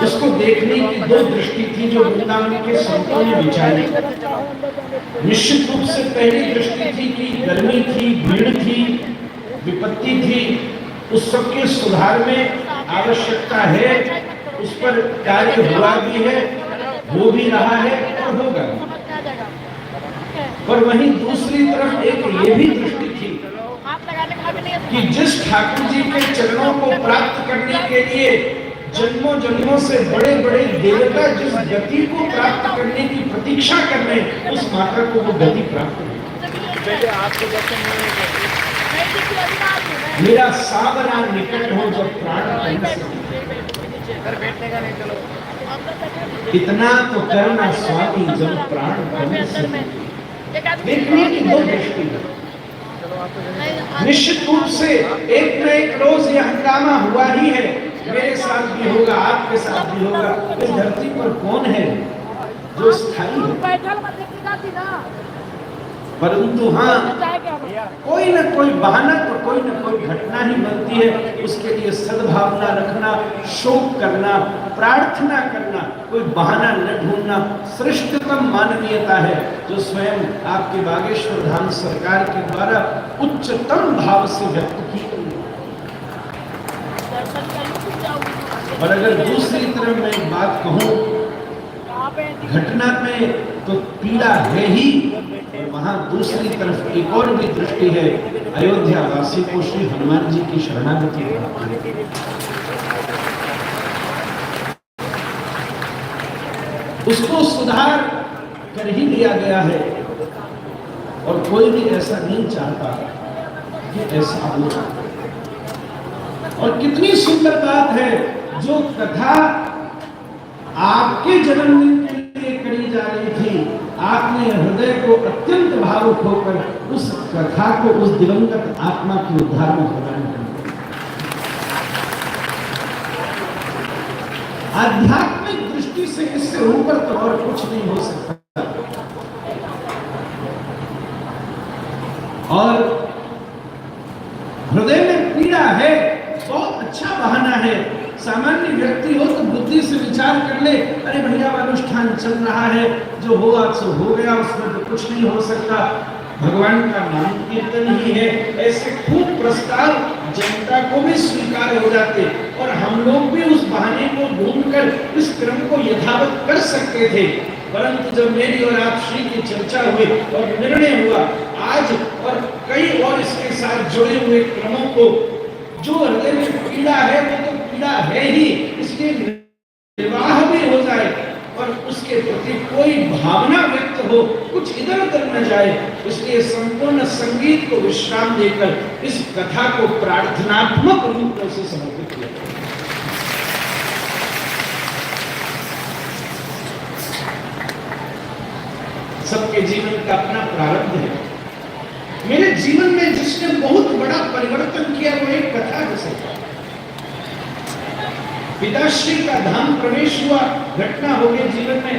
उसको देखने की दो दृष्टि थी जो वृंदावन के संतों ने विचारी। निश्चित रूप से पहली दृष्टि थी कि गर्मी थी, भीड़ थी, विपत्ति थी, उस सबके सुधार में आवश्यकता है, उस पर कार्य हुआ भी है, हो भी रहा है और होगा। पर वहीं दूसरी तरफ एक ये भी दृष्टि थी कि जिस ठाकुर जी के चरणों को प्राप्त करने के लिए जन्मों जन्मों से बड़े बड़े देवता जिस गति को प्राप्त करने की प्रतीक्षा कर रहे हैं, उस माता को वो गति प्राप्त नहीं। मेरा सावरा निकट हो जब प्राण इतना तो करना स्वामी जब प्राण देखने की दो दृष्टि। निश्चित रूप से एक न एक रोज यह हंगामा हुआ ही है, मेरे साथ भी होगा, आपके साथ भी होगा। इस धरती पर कौन है जो स्थायी है? परंतु हाँ, कोई न कोई बहाना तो कोई न कोई घटना ही बनती है, उसके लिए सद्भावना रखना, शोक करना, प्रार्थना करना, कोई बहाना न ढूंढना श्रेष्ठतम मानवीयता है, जो स्वयं आपके बागेश्वर धाम सरकार के द्वारा उच्चतम भाव से व्यक्त की गई। और अगर दूसरी तरफ मैं एक बात कहूं, घटना में तो पीड़ा है ही, और वहां दूसरी तरफ एक और भी दृष्टि है, अयोध्या वासी को श्री हनुमान जी की शरणागति। उसको सुधार कर ही लिया गया है, और कोई भी ऐसा नहीं चाहता कि ऐसा हो। और कितनी सुंदर बात है, जो कथा आपके जन्मदिन के लिए करी जा रही थी, आपने हृदय को अत्यंत भावुक होकर उस कथा को उस दिवंगत आत्मा के उद्धार में प्रदान कर। आध्यात्मिक दृष्टि से इससे ऊपर तो और कुछ नहीं हो सकता। और हृदय में पीड़ा है, बहुत अच्छा बहाना है। सामान्य व्यक्ति हो तो बुद्धि से विचार कर ले, अरे भैया अनुष्ठान चल रहा है, जो हुआ सो हो गया, उसमें तो कुछ नहीं हो सकता, भगवान का नाम कीर्तन ही है। ऐसे खूब प्रस्ताव जनता को भी स्वीकार हो जाते, और हम लोग भी उस बहाने को ढूंढकर इस क्रम को यथावत कर सकते थे। परंतु जब मेरी और आप श्री की चर्चा हुई और निर्णय हुआ, आज और कई और इसके साथ जुड़े हुए क्रमों को, जो हृदय में पीड़ा है वो तो पीड़ा है ही, इसलिए विवाह भी हो जाए और उसके प्रति कोई भावना व्यक्त हो, कुछ इधर उधर न जाए, इसलिए संपूर्ण संगीत को विश्राम देकर इस कथा को प्रार्थनात्मक रूप से समर्पित किया। सबके जीवन का अपना प्रारंभ है। मेरे जीवन में जिसने बहुत बड़ा परिवर्तन किया वो एक कथा से पिताश्री का धाम प्रवेश हुआ, घटना हो गई जीवन में।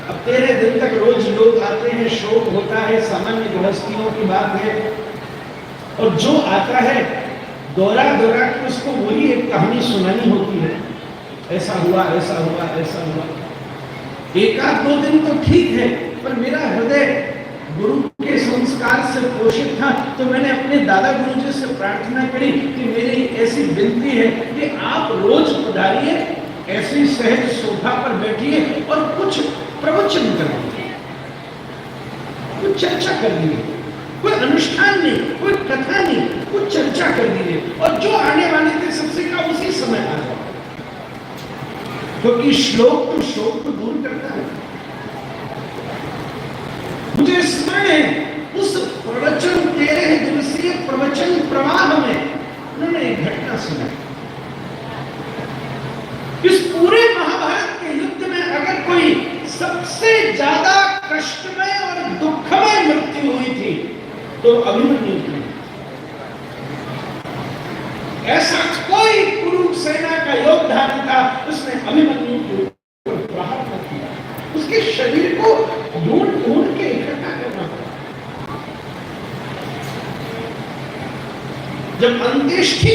अब 13 दिन तक रोज लोग आते हैं, शोक होता है, सामान्य गृहस्थियों की बात है, और जो आता है दोहरा दोहरा के उसको वही एक कहानी सुनानी होती है, ऐसा हुआ, ऐसा हुआ, ऐसा हुआ। एक आध दो दिन तो ठीक है, पर मेरा हृदय गुरु के संस्कार से पोषित था, तो मैंने अपने दादा गुरु जी से प्रार्थना करी कि मेरी ऐसी विनती है कि आप रोज पधारिए, ऐसी सहज सोफा पर बैठिए और कुछ प्रवचन करिए, कुछ चर्चा कर दीजिए, कोई अनुष्ठान नहीं, कोई कथा नहीं, कुछ चर्चा कर दीजिए, और जो आने वाले थे सबसे कहा उसी समय आ जाओ, क्योंकि श्लोक तो शोक को दूर करता है। मुझे स्मरण है उस प्रवचन 13 दिवसीय प्रवचन प्रवाह में उन्होंने एक घटना सुनाई। इस पूरे महाभारत के युद्ध में अगर कोई सबसे ज्यादा कष्टमय और दुखमय मृत्यु हुई थी तो अभिमन्यु की। ऐसा कोई कुरु सेना का योद्धा नहीं था उसने अभिमन्यु के ऊपर प्रहार न किया। उसके शरीर को ढूंढ ढूंढ के इकट्ठा करना पड़ा। जब अंत्येष्टि